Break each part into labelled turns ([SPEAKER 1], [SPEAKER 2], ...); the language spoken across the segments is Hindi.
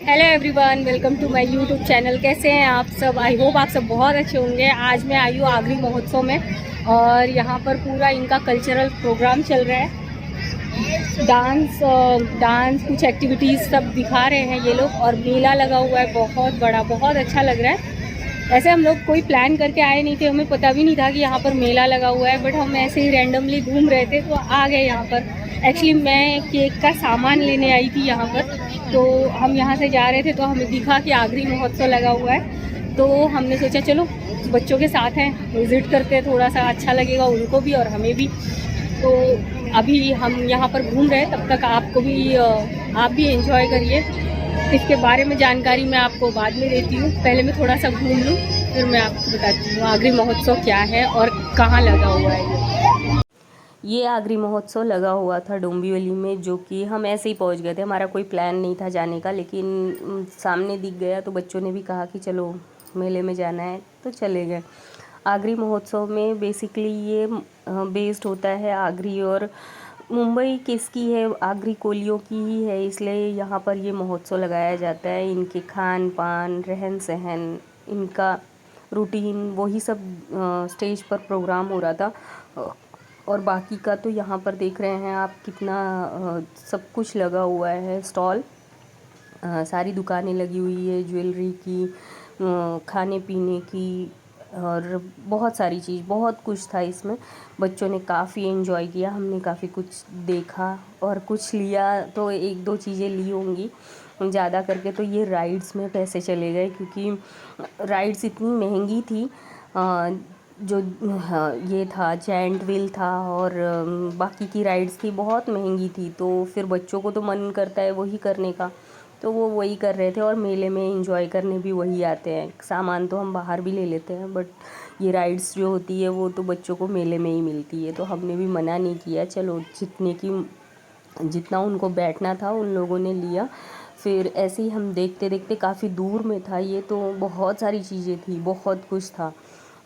[SPEAKER 1] Hello everyone, welcome to my YouTube channel. कैसे हैं आप सब? आई होप आप सब बहुत अच्छे होंगे। आज मैं आई हूँ आगरी महोत्सव में और यहाँ पर पूरा इनका कल्चरल प्रोग्राम चल रहा है। डांस कुछ एक्टिविटीज़ सब दिखा रहे हैं ये लोग और मेला लगा हुआ है बहुत बड़ा, बहुत अच्छा लग रहा है। ऐसे हम लोग कोई प्लान करके आए नहीं थे, हमें पता भी नहीं था कि यहाँ पर मेला लगा हुआ है, बट हम ऐसे ही रैंडमली घूम रहे थे तो आ गए यहाँ पर। एक्चुअली मैं केक का सामान लेने आई थी यहाँ पर, तो हम यहाँ से जा रहे थे तो हमें दिखा कि आगरी महोत्सव लगा हुआ है, तो हमने सोचा चलो बच्चों के साथ हैं, विज़िट करते हैं, थोड़ा सा अच्छा लगेगा उनको भी और हमें भी। तो अभी हम यहाँ पर घूम रहे हैं, तब तक आपको भी आप भी एंजॉय करिए। इसके बारे में जानकारी मैं आपको बाद में देती हूँ, पहले मैं थोड़ा सा घूम लूँ फिर मैं आपको बताती हूँ आगरी महोत्सव क्या है और कहाँ लगा हुआ है। ये आगरी महोत्सव लगा हुआ था डोंबिवली में, जो कि हम ऐसे ही पहुंच गए थे, हमारा कोई प्लान नहीं था जाने का, लेकिन सामने दिख गया तो बच्चों ने भी कहा कि चलो मेले में जाना है तो चले गए। आगरी महोत्सव में बेसिकली ये बेस्ड होता है आगरी और मुंबई किसकी है, आगरी कोलियों की ही है, इसलिए यहाँ पर ये महोत्सव लगाया जाता है। इनके खान पान, रहन सहन, इनका रूटीन, वही सब स्टेज पर प्रोग्राम हो रहा था। और बाकी का तो यहाँ पर देख रहे हैं आप कितना सब कुछ लगा हुआ है। स्टॉल, सारी दुकानें लगी हुई है, ज्वेलरी की, खाने पीने की, और बहुत सारी चीज़, बहुत कुछ था इसमें। बच्चों ने काफ़ी एंजॉय किया, हमने काफ़ी कुछ देखा और कुछ लिया, तो एक दो चीज़ें ली होंगी। ज़्यादा करके तो ये राइड्स में पैसे चले गए, क्योंकि राइड्स इतनी महंगी थी। जो हाँ, ये था जायंट व्हील था और बाकी की राइड्स थी, बहुत महंगी थी, तो फिर बच्चों को तो मन करता है वही करने का, तो वो वही कर रहे थे। और मेले में एंजॉय करने भी वही आते हैं, सामान तो हम बाहर भी ले लेते हैं, बट ये राइड्स जो होती है वो तो बच्चों को मेले में ही मिलती है, तो हमने भी मना नहीं किया। चलो जितना उनको बैठना था उन लोगों ने लिया। फिर ऐसे ही हम देखते देखते, काफ़ी दूर में था ये, तो बहुत सारी चीज़ें थी, बहुत कुछ था,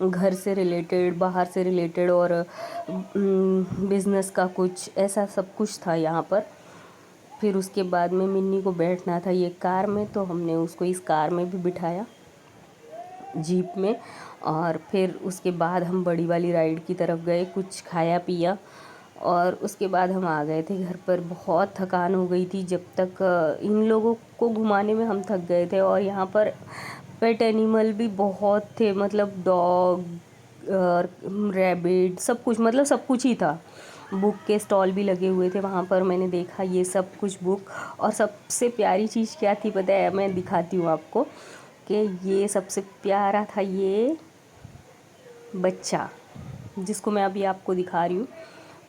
[SPEAKER 1] घर से रिलेटेड, बाहर से रिलेटेड, और बिज़नेस का कुछ ऐसा सब कुछ था यहाँ पर। फिर उसके बाद में मिन्नी को बैठना था ये कार में, तो हमने उसको इस कार में भी बिठाया, जीप में। और फिर उसके बाद हम बड़ी वाली राइड की तरफ गए, कुछ खाया पिया और उसके बाद हम आ गए थे घर पर। बहुत थकान हो गई थी, जब तक इन लोगों को घुमाने में हम थक गए थे। और यहाँ पर पेट एनिमल भी बहुत थे, मतलब डॉग और रैबिट, सब कुछ, मतलब सब कुछ ही था। बुक के स्टॉल भी लगे हुए थे वहाँ पर, मैंने देखा ये सब कुछ बुक। और सबसे प्यारी चीज़ क्या थी पता है, मैं दिखाती हूँ आपको, कि ये सबसे प्यारा था ये बच्चा, जिसको मैं अभी आपको दिखा रही हूँ।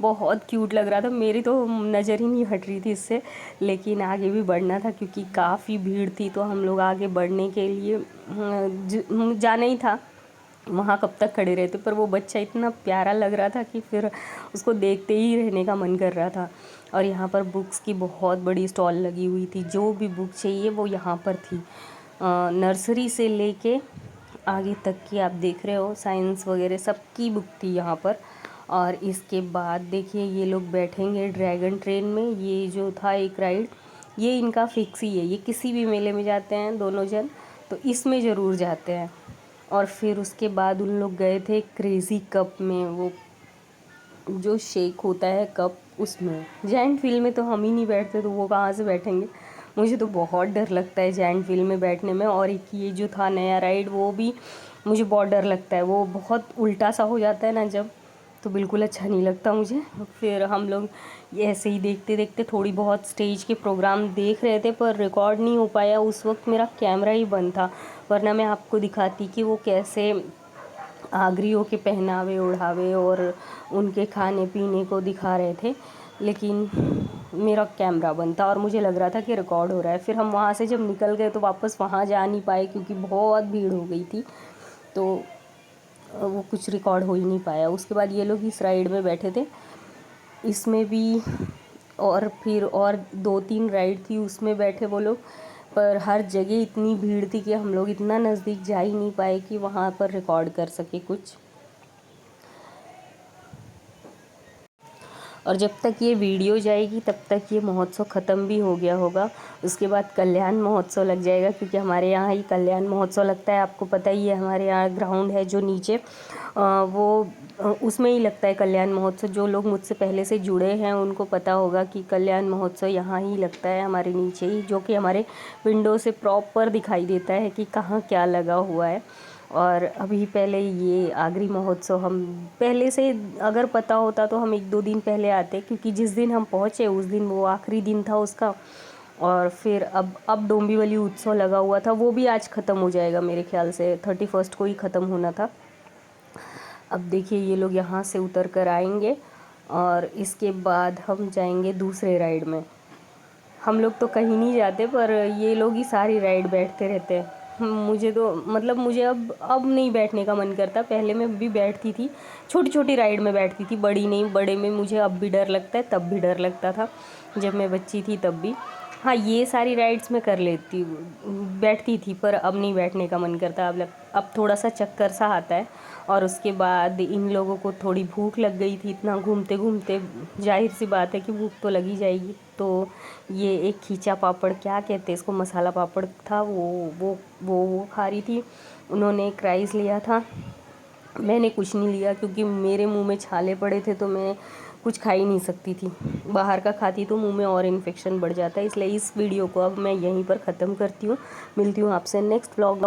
[SPEAKER 1] बहुत क्यूट लग रहा था, मेरी तो नज़र ही नहीं हट रही थी इससे, लेकिन आगे भी बढ़ना था क्योंकि काफ़ी भीड़ थी, तो हम लोग आगे बढ़ने के लिए जाना ही था। वहाँ कब तक खड़े रहते, पर वो बच्चा इतना प्यारा लग रहा था कि फिर उसको देखते ही रहने का मन कर रहा था। और यहाँ पर बुक्स की बहुत बड़ी स्टॉल लगी हुई थी, जो भी बुक चाहिए वो यहाँ पर थी। नर्सरी से लेके आगे तक की आप देख रहे हो, साइंस वगैरह सबकी बुक थी यहाँ पर। और इसके बाद देखिए ये लोग बैठेंगे ड्रैगन ट्रेन में, ये जो था एक राइड, ये इनका फिक्स ही है, ये किसी भी मेले में जाते हैं दोनों जन तो इसमें ज़रूर जाते हैं। और फिर उसके बाद उन लोग गए थे क्रेज़ी कप में, वो जो शेक होता है कप, उसमें। जायंट व्हील में तो हम ही नहीं बैठते, तो वो कहाँ से बैठेंगे। मुझे तो बहुत डर लगता है जायंट व्हील में बैठने में। और एक ये जो था नया राइड, वो भी मुझे बहुत डर लगता है, वो बहुत उल्टा सा हो जाता है ना जब, तो बिल्कुल अच्छा नहीं लगता मुझे। फिर हम लोग ये ऐसे ही देखते देखते थोड़ी बहुत स्टेज के प्रोग्राम देख रहे थे, पर रिकॉर्ड नहीं हो पाया, उस वक्त मेरा कैमरा ही बंद था, वरना मैं आपको दिखाती कि वो कैसे आगरियों के पहनावे ओढ़ावे और उनके खाने पीने को दिखा रहे थे, लेकिन मेरा कैमरा बंद था और मुझे लग रहा था कि रिकॉर्ड हो रहा है। फिर हम वहाँ से जब निकल गए तो वापस वहाँ जा नहीं पाए, क्योंकि बहुत भीड़ हो गई थी, तो वो कुछ रिकॉर्ड हो ही नहीं पाया। उसके बाद ये लोग इस राइड में बैठे थे, इसमें भी, और फिर और दो तीन राइड थी उसमें बैठे वो लोग, पर हर जगह इतनी भीड़ थी कि हम लोग इतना नज़दीक जा ही नहीं पाए कि वहाँ पर रिकॉर्ड कर सके कुछ। और जब तक ये वीडियो जाएगी तब तक ये महोत्सव ख़त्म भी हो गया होगा। उसके बाद कल्याण महोत्सव लग जाएगा, क्योंकि हमारे यहाँ ही कल्याण महोत्सव लगता है। आपको पता ही है, हमारे यहाँ ग्राउंड है जो नीचे, उसमें ही लगता है कल्याण महोत्सव। जो लोग मुझसे पहले से जुड़े हैं उनको पता होगा कि कल्याण महोत्सव यहाँ ही लगता है, हमारे नीचे ही, जो कि हमारे विंडो से प्रॉपर दिखाई देता है कि कहाँ क्या लगा हुआ है। और अभी पहले ये आगरी महोत्सव हम पहले से, अगर पता होता तो हम 1-2 दिन पहले आते, क्योंकि जिस दिन हम पहुँचे उस दिन वो आखिरी दिन था उसका। और फिर अब डोंबिवली उत्सव लगा हुआ था, वो भी आज ख़त्म हो जाएगा मेरे ख्याल से, 31 को ही ख़त्म होना था। अब देखिए ये लोग यहाँ से उतर कर आएंगे और इसके बाद हम जाएंगे दूसरे राइड में। हम लोग तो कहीं नहीं जाते, पर ये लोग ही सारी राइड बैठते रहते हैं। मुझे तो मतलब मुझे अब नहीं बैठने का मन करता। पहले मैं भी बैठती थी, छोटी छोटी राइड में बैठती थी, बड़ी नहीं। बड़े में मुझे अब भी डर लगता है, तब भी डर लगता था जब मैं बच्ची थी तब भी। हाँ, ये सारी राइड्स मैं कर लेती बैठती थी, पर अब नहीं बैठने का मन करता। अब थोड़ा सा चक्कर सा आता है। और उसके बाद इन लोगों को थोड़ी भूख लग गई थी, इतना घूमते घूमते, जाहिर सी बात है कि भूख तो लगी जाएगी। तो ये एक खींचा पापड़, क्या कहते हैं इसको, मसाला पापड़ था, वो खा रही थी। उन्होंने एक राइस लिया था, मैंने कुछ नहीं लिया क्योंकि मेरे मुंह में छाले पड़े थे, तो मैं कुछ खा ही नहीं सकती थी। बाहर का खाती तो मुंह में और इन्फेक्शन बढ़ जाता है। इसलिए इस वीडियो को अब मैं यहीं पर ख़त्म करती हूँ। मिलती हूँ आपसे नेक्स्ट व्लॉग।